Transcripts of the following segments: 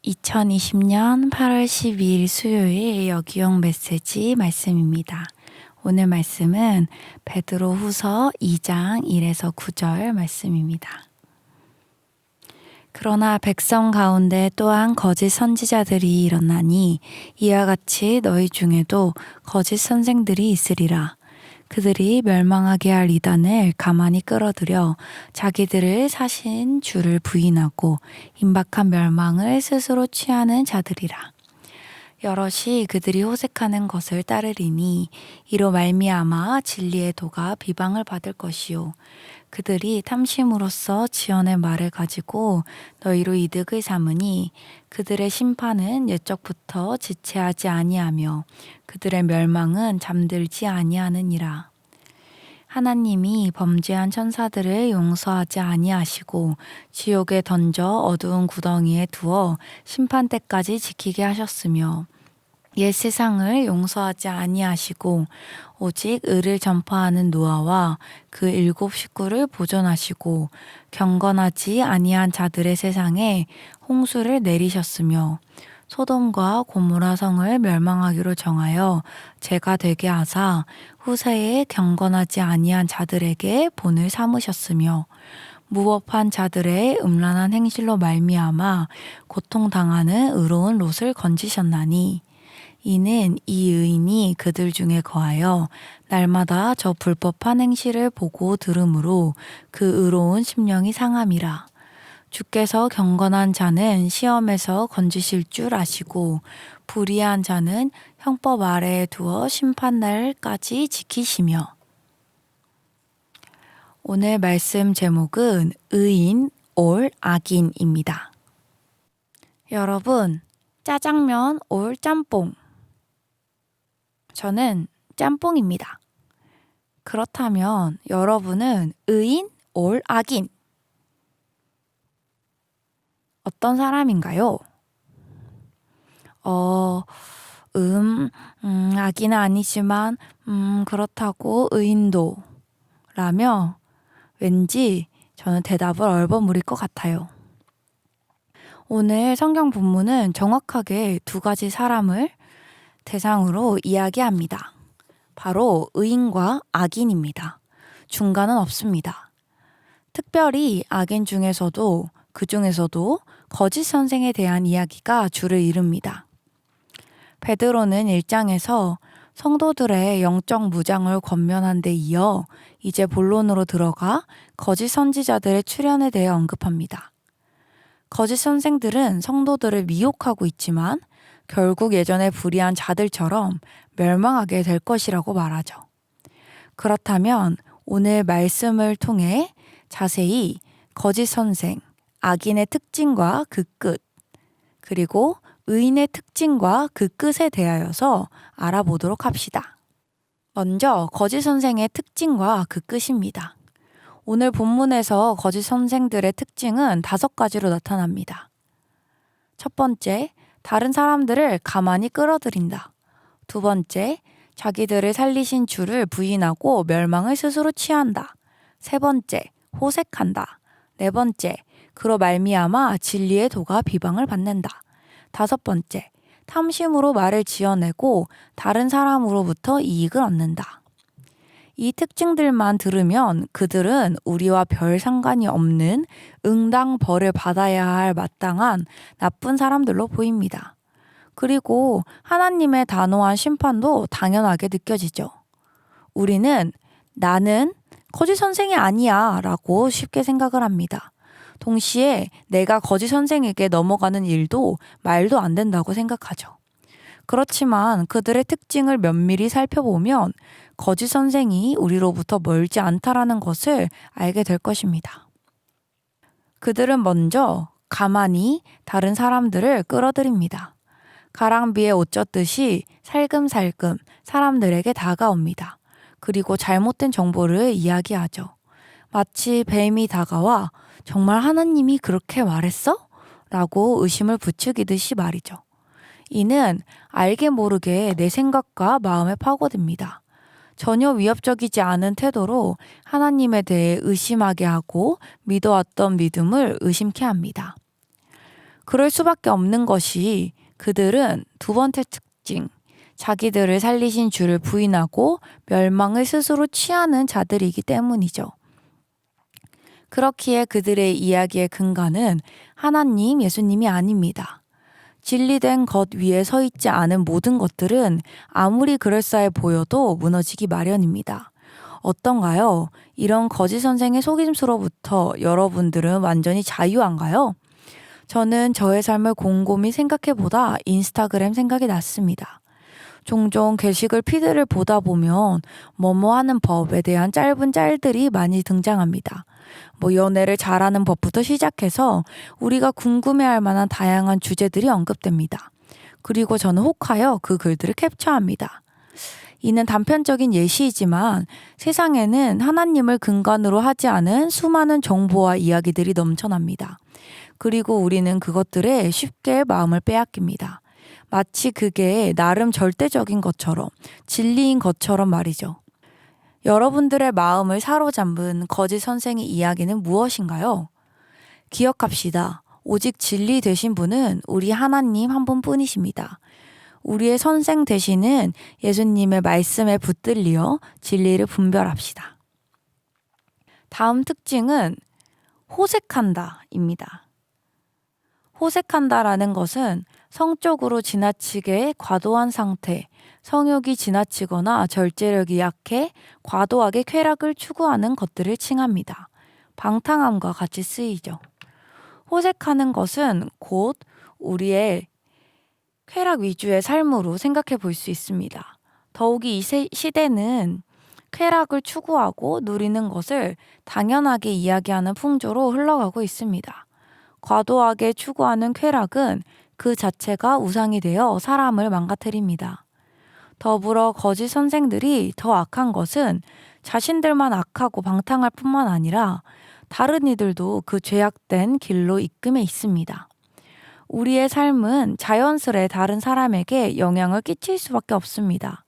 2020년 8월 12일 수요일 여기용 메시지 말씀입니다. 오늘 말씀은 베드로 후서 2장 1에서 9절 말씀입니다. 그러나 백성 가운데 또한 거짓 선지자들이 일어나니 이와 같이 너희 중에도 거짓 선생들이 있으리라. 그들이 멸망하게 할 이단을 가만히 끌어들여 자기들을 사신 주를 부인하고 임박한 멸망을 스스로 취하는 자들이라. 여럿이 그들이 호색하는 것을 따르리니 이로 말미암아 진리의 도가 비방을 받을 것이요. 그들이 탐심으로써 지어낸 말을 가지고 너희로 이득을 삼으니 그들의 심판은 옛적부터 지체하지 아니하며 그들의 멸망은 잠들지 아니하느니라. 하나님이 범죄한 천사들을 용서하지 아니하시고 지옥에 던져 어두운 구덩이에 두어 심판 때까지 지키게 하셨으며 옛 세상을 용서하지 아니하시고 오직 의를 전파하는 노아와 그 7 식구를 보존하시고 경건하지 아니한 자들의 세상에 홍수를 내리셨으며 소돔과 고모라 성을 멸망하기로 정하여 죄가 되게 하사 후세에 경건하지 아니한 자들에게 본을 삼으셨으며 무법한 자들의 음란한 행실로 말미암아 고통당하는 의로운 롯을 건지셨나니 이는 이 의인이 그들 중에 거하여 날마다 저 불법한 행실을 보고 들으므로 그 의로운 심령이 상함이라. 주께서 경건한 자는 시험에서 건지실 줄 아시고 불의한 자는 형법 아래에 두어 심판날까지 지키시며. 오늘 말씀 제목은 의인 올 악인입니다. 여러분, 짜장면 올 짬뽕. 저는 짬뽕입니다. 그렇다면 여러분은 의인 올 악인 어떤 사람인가요? 악인은 아니지만 그렇다고 의인도 라며 왠지 저는 대답을 얼버무릴 것 같아요. 오늘 성경 본문은 정확하게 2가지 사람을 대상으로 이야기합니다. 바로 의인과 악인입니다. 중간은 없습니다. 특별히 악인 중에서도 그 중에서도 거짓 선생에 대한 이야기가 주를 이룹니다. 베드로는 1장에서 성도들의 영적 무장을 권면한 데 이어 이제 본론으로 들어가 거짓 선지자들의 출현에 대해 언급합니다. 거짓 선생들은 성도들을 미혹하고 있지만 결국 예전에 불의한 자들처럼 멸망하게 될 것이라고 말하죠. 그렇다면 오늘 말씀을 통해 자세히 거짓 선생, 악인의 특징과 그 끝, 그리고 의인의 특징과 그 끝에 대하여서 알아보도록 합시다. 먼저 거짓 선생의 특징과 그 끝입니다. 오늘 본문에서 거짓 선생들의 특징은 5가지로 나타납니다. 첫 번째, 다른 사람들을 가만히 끌어들인다. 2번째, 자기들을 살리신 주를 부인하고 멸망을 스스로 취한다. 3번째, 호색한다. 4번째, 그로 말미암아 진리의 도가 비방을 받는다. 5번째, 탐심으로 말을 지어내고 다른 사람으로부터 이익을 얻는다. 이 특징들만 들으면 그들은 우리와 별 상관이 없는 응당 벌을 받아야 할 마땅한 나쁜 사람들로 보입니다. 그리고 하나님의 단호한 심판도 당연하게 느껴지죠. 우리는 나는 거짓 선생이 아니야 라고 쉽게 생각을 합니다. 동시에 내가 거짓 선생에게 넘어가는 일도 말도 안 된다고 생각하죠. 그렇지만 그들의 특징을 면밀히 살펴보면 거짓 선생이 우리로부터 멀지 않다라는 것을 알게 될 것입니다. 그들은 먼저 가만히 다른 사람들을 끌어들입니다. 가랑비에 옷 젖듯이 살금살금 사람들에게 다가옵니다. 그리고 잘못된 정보를 이야기하죠. 마치 뱀이 다가와 정말 하나님이 그렇게 말했어? 라고 의심을 부추기듯이 말이죠. 이는 알게 모르게 내 생각과 마음에 파고듭니다. 전혀 위협적이지 않은 태도로 하나님에 대해 의심하게 하고 믿어왔던 믿음을 의심케 합니다. 그럴 수밖에 없는 것이 그들은 두 번째 특징, 자기들을 살리신 주를 부인하고 멸망을 스스로 취하는 자들이기 때문이죠. 그렇기에 그들의 이야기의 근간은 하나님, 예수님이 아닙니다. 진리된 것 위에 서 있지 않은 모든 것들은 아무리 그럴싸해 보여도 무너지기 마련입니다. 어떤가요? 이런 거짓 선생의 속임수로부터 여러분들은 완전히 자유한가요? 저는 저의 삶을 곰곰이 생각해보다 인스타그램 생각이 났습니다. 종종 게시글 피드를 보다 보면 뭐뭐 하는 법에 대한 짧은 짤들이 많이 등장합니다. 연애를 잘하는 법부터 시작해서 우리가 궁금해할 만한 다양한 주제들이 언급됩니다. 그리고 저는 혹하여 그 글들을 캡처합니다. 이는 단편적인 예시이지만 세상에는 하나님을 근간으로 하지 않은 수많은 정보와 이야기들이 넘쳐납니다. 그리고 우리는 그것들에 쉽게 마음을 빼앗깁니다. 마치 그게 나름 절대적인 것처럼, 진리인 것처럼 말이죠. 여러분들의 마음을 사로잡은 거짓 선생의 이야기는 무엇인가요? 기억합시다. 오직 진리 되신 분은 우리 하나님 한 분뿐이십니다. 우리의 선생 되시는 예수님의 말씀에 붙들려 진리를 분별합시다. 다음 특징은 호색한다입니다. 호색한다라는 것은 성적으로 지나치게 과도한 상태, 성욕이 지나치거나 절제력이 약해 과도하게 쾌락을 추구하는 것들을 칭합니다. 방탕함과 같이 쓰이죠. 호색하는 것은 곧 우리의 쾌락 위주의 삶으로 생각해 볼 수 있습니다. 더욱이 이 시대는 쾌락을 추구하고 누리는 것을 당연하게 이야기하는 풍조로 흘러가고 있습니다. 과도하게 추구하는 쾌락은 그 자체가 우상이 되어 사람을 망가뜨립니다. 더불어 거짓 선생들이 더 악한 것은 자신들만 악하고 방탕할 뿐만 아니라 다른 이들도 그 죄악된 길로 이끌에 있습니다. 우리의 삶은 자연스레 다른 사람에게 영향을 끼칠 수밖에 없습니다.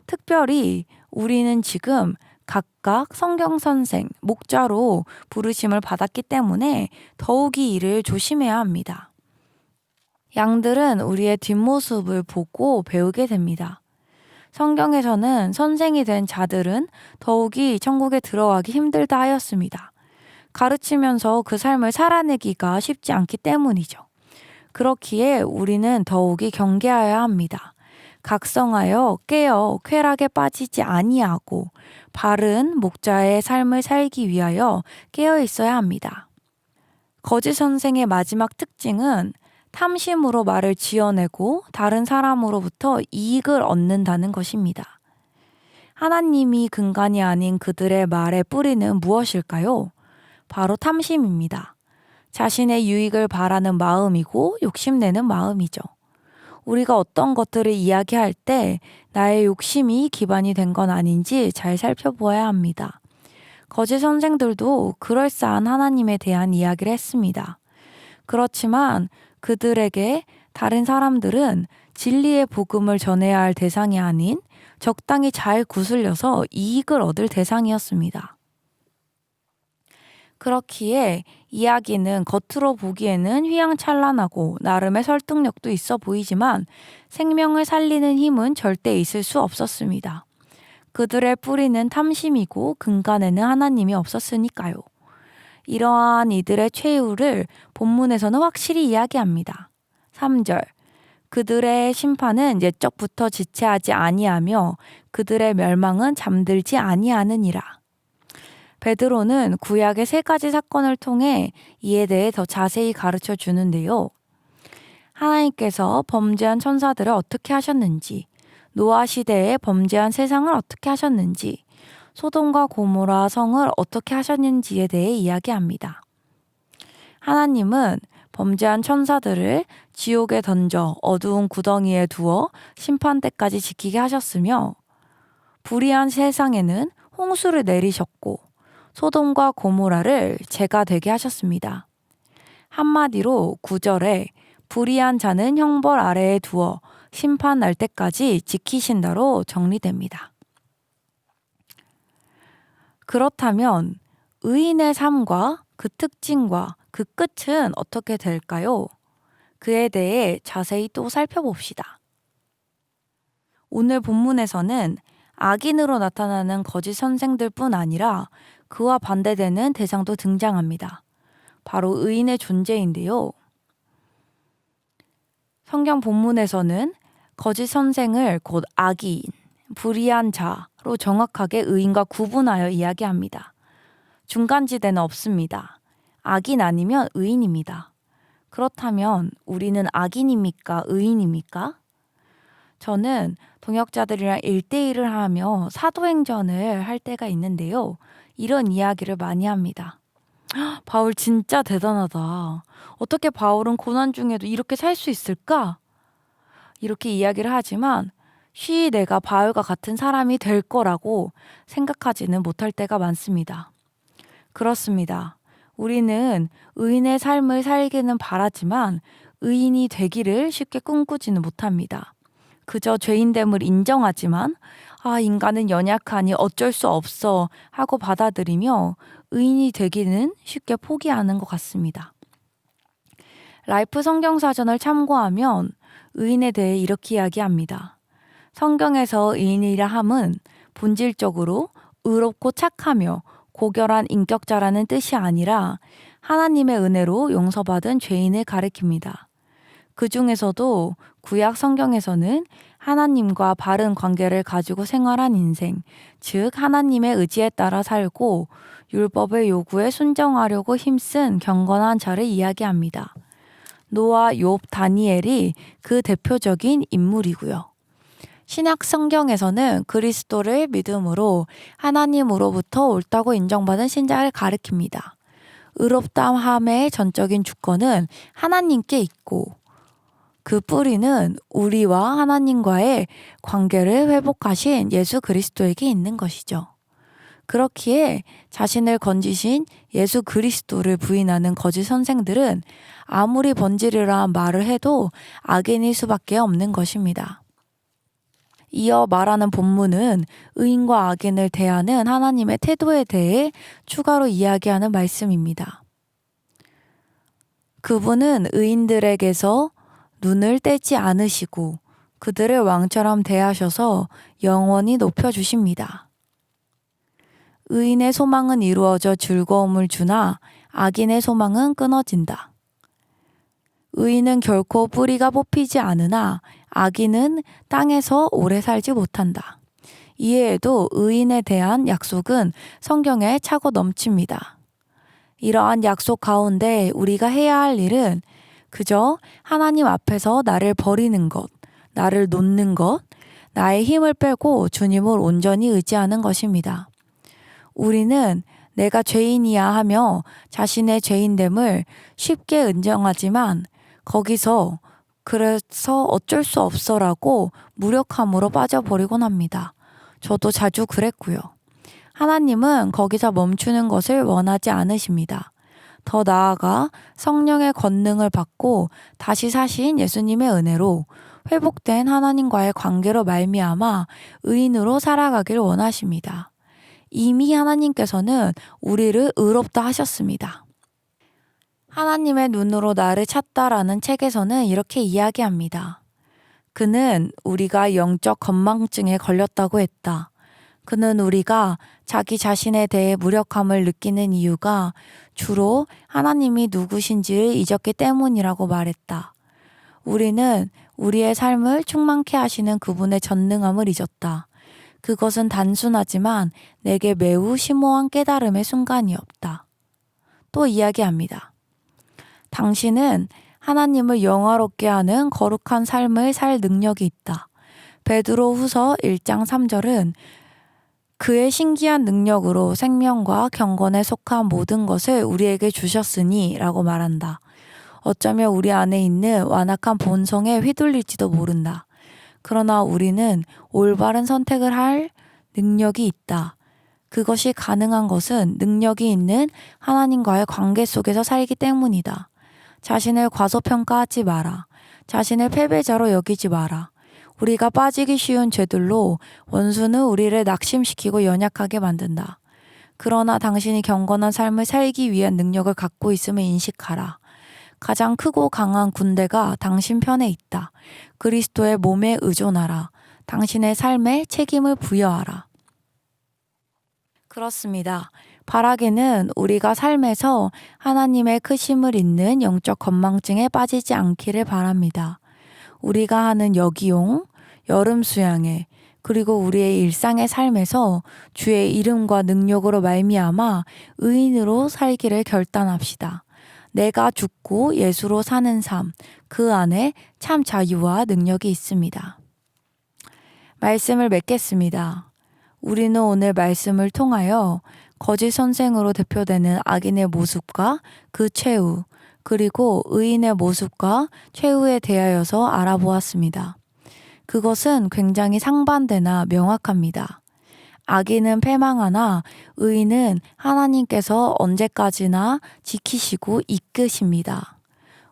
특별히 우리는 지금 각각 성경 선생, 목자로 부르심을 받았기 때문에 더욱이 이를 조심해야 합니다. 양들은 우리의 뒷모습을 보고 배우게 됩니다. 성경에서는 선생이 된 자들은 더욱이 천국에 들어가기 힘들다 하였습니다. 가르치면서 그 삶을 살아내기가 쉽지 않기 때문이죠. 그렇기에 우리는 더욱이 경계하여야 합니다. 각성하여 깨어 쾌락에 빠지지 아니하고 바른 목자의 삶을 살기 위하여 깨어 있어야 합니다. 거짓 선생의 마지막 특징은 탐심으로 말을 지어내고 다른 사람으로부터 이익을 얻는다는 것입니다. 하나님이 근간이 아닌 그들의 말의 뿌리는 무엇일까요? 바로 탐심입니다. 자신의 유익을 바라는 마음이고 욕심내는 마음이죠. 우리가 어떤 것들을 이야기할 때 나의 욕심이 기반이 된 건 아닌지 잘 살펴보아야 합니다. 거짓 선생들도 그럴싸한 하나님에 대한 이야기를 했습니다. 그렇지만 그들에게 다른 사람들은 진리의 복음을 전해야 할 대상이 아닌 적당히 잘 구슬려서 이익을 얻을 대상이었습니다. 그렇기에 이야기는 겉으로 보기에는 휘황찬란하고 나름의 설득력도 있어 보이지만 생명을 살리는 힘은 절대 있을 수 없었습니다. 그들의 뿌리는 탐심이고 근간에는 하나님이 없었으니까요. 이러한 이들의 최후를 본문에서는 확실히 이야기합니다. 3절 그들의 심판은 옛적부터 지체하지 아니하며 그들의 멸망은 잠들지 아니하느니라. 베드로는 구약의 3가지 사건을 통해 이에 대해 더 자세히 가르쳐 주는데요. 하나님께서 범죄한 천사들을 어떻게 하셨는지, 노아 시대에 범죄한 세상을 어떻게 하셨는지, 소돔과 고모라 성을 어떻게 하셨는지에 대해 이야기합니다. 하나님은 범죄한 천사들을 지옥에 던져 어두운 구덩이에 두어 심판 때까지 지키게 하셨으며 불의한 세상에는 홍수를 내리셨고 소돔과 고모라를 재가 되게 하셨습니다. 한마디로 9절에 불의한 자는 형벌 아래에 두어 심판 날 때까지 지키신다로 정리됩니다. 그렇다면 의인의 삶과 그 특징과 그 끝은 어떻게 될까요? 그에 대해 자세히 또 살펴봅시다. 오늘 본문에서는 악인으로 나타나는 거짓 선생들뿐 아니라 그와 반대되는 대상도 등장합니다. 바로 의인의 존재인데요. 성경 본문에서는 거짓 선생을 곧 악인, 불의한 자로 정확하게 의인과 구분하여 이야기합니다. 중간지대는 없습니다. 악인 아니면 의인입니다. 그렇다면 우리는 악인입니까? 의인입니까? 저는 동역자들이랑 1대1을 하며 사도행전을 할 때가 있는데요. 이런 이야기를 많이 합니다. 바울 진짜 대단하다. 어떻게 바울은 고난 중에도 이렇게 살 수 있을까? 이렇게 이야기를 하지만 쉬 내가 바울과 같은 사람이 될 거라고 생각하지는 못할 때가 많습니다. 그렇습니다. 우리는 의인의 삶을 살기는 바라지만 의인이 되기를 쉽게 꿈꾸지는 못합니다. 그저 죄인됨을 인정하지만 인간은 연약하니 어쩔 수 없어 하고 받아들이며 의인이 되기는 쉽게 포기하는 것 같습니다. 라이프 성경사전을 참고하면 의인에 대해 이렇게 이야기합니다. 성경에서 의인이라 함은 본질적으로 의롭고 착하며 고결한 인격자라는 뜻이 아니라 하나님의 은혜로 용서받은 죄인을 가리킵니다. 그 중에서도 구약 성경에서는 하나님과 바른 관계를 가지고 생활한 인생, 즉 하나님의 의지에 따라 살고 율법의 요구에 순종하려고 힘쓴 경건한 자를 이야기합니다. 노아, 욥, 다니엘이 그 대표적인 인물이고요. 신약 성경에서는 그리스도를 믿음으로 하나님으로부터 옳다고 인정받은 신자를 가리킵니다. 의롭다함의 전적인 주권은 하나님께 있고 그 뿌리는 우리와 하나님과의 관계를 회복하신 예수 그리스도에게 있는 것이죠. 그렇기에 자신을 건지신 예수 그리스도를 부인하는 거짓 선생들은 아무리 번지르르한 말을 해도 악인일 수밖에 없는 것입니다. 이어 말하는 본문은 의인과 악인을 대하는 하나님의 태도에 대해 추가로 이야기하는 말씀입니다. 그분은 의인들에게서 눈을 떼지 않으시고 그들을 왕처럼 대하셔서 영원히 높여주십니다. 의인의 소망은 이루어져 즐거움을 주나 악인의 소망은 끊어진다. 의인은 결코 뿌리가 뽑히지 않으나 악인은 땅에서 오래 살지 못한다. 이외에도 의인에 대한 약속은 성경에 차고 넘칩니다. 이러한 약속 가운데 우리가 해야 할 일은 그저 하나님 앞에서 나를 버리는 것, 나를 놓는 것, 나의 힘을 빼고 주님을 온전히 의지하는 것입니다. 우리는 내가 죄인이야 하며 자신의 죄인됨을 쉽게 인정하지만 거기서 그래서 어쩔 수 없어라고 무력함으로 빠져버리곤 합니다. 저도 자주 그랬고요. 하나님은 거기서 멈추는 것을 원하지 않으십니다. 더 나아가 성령의 권능을 받고 다시 사신 예수님의 은혜로 회복된 하나님과의 관계로 말미암아 의인으로 살아가길 원하십니다. 이미 하나님께서는 우리를 의롭다 하셨습니다. 하나님의 눈으로 나를 찾다라는 책에서는 이렇게 이야기합니다. 그는 우리가 영적 건망증에 걸렸다고 했다. 그는 우리가 자기 자신에 대해 무력함을 느끼는 이유가 주로 하나님이 누구신지를 잊었기 때문이라고 말했다. 우리는 우리의 삶을 충만케 하시는 그분의 전능함을 잊었다. 그것은 단순하지만 내게 매우 심오한 깨달음의 순간이었다. 또 이야기합니다. 당신은 하나님을 영화롭게 하는 거룩한 삶을 살 능력이 있다. 베드로 후서 1장 3절은 그의 신기한 능력으로 생명과 경건에 속한 모든 것을 우리에게 주셨으니 라고 말한다. 어쩌면 우리 안에 있는 완악한 본성에 휘둘릴지도 모른다. 그러나 우리는 올바른 선택을 할 능력이 있다. 그것이 가능한 것은 능력이 있는 하나님과의 관계 속에서 살기 때문이다. 자신을 과소평가하지 마라. 자신을 패배자로 여기지 마라. 우리가 빠지기 쉬운 죄들로 원수는 우리를 낙심시키고 연약하게 만든다. 그러나 당신이 경건한 삶을 살기 위한 능력을 갖고 있음을 인식하라. 가장 크고 강한 군대가 당신 편에 있다. 그리스도의 몸에 의존하라. 당신의 삶에 책임을 부여하라. 그렇습니다. 바라기는 우리가 삶에서 하나님의 크심을 잇는 영적 건망증에 빠지지 않기를 바랍니다. 우리가 하는 여기용, 여름 수양회, 그리고 우리의 일상의 삶에서 주의 이름과 능력으로 말미암아 의인으로 살기를 결단합시다. 내가 죽고 예수로 사는 삶, 그 안에 참 자유와 능력이 있습니다. 말씀을 맺겠습니다. 우리는 오늘 말씀을 통하여 거짓 선생으로 대표되는 악인의 모습과 그 최후, 그리고 의인의 모습과 최후에 대하여서 알아보았습니다. 그것은 굉장히 상반되나 명확합니다. 악인은 패망하나 의인은 하나님께서 언제까지나 지키시고 이끄십니다.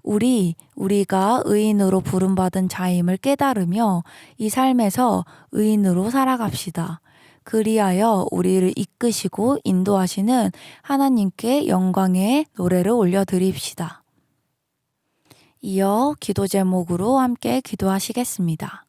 우리가 의인으로 부름받은 자임을 깨달으며 이 삶에서 의인으로 살아갑시다. 그리하여 우리를 이끄시고 인도하시는 하나님께 영광의 노래를 올려드립시다. 이어 기도 제목으로 함께 기도하시겠습니다.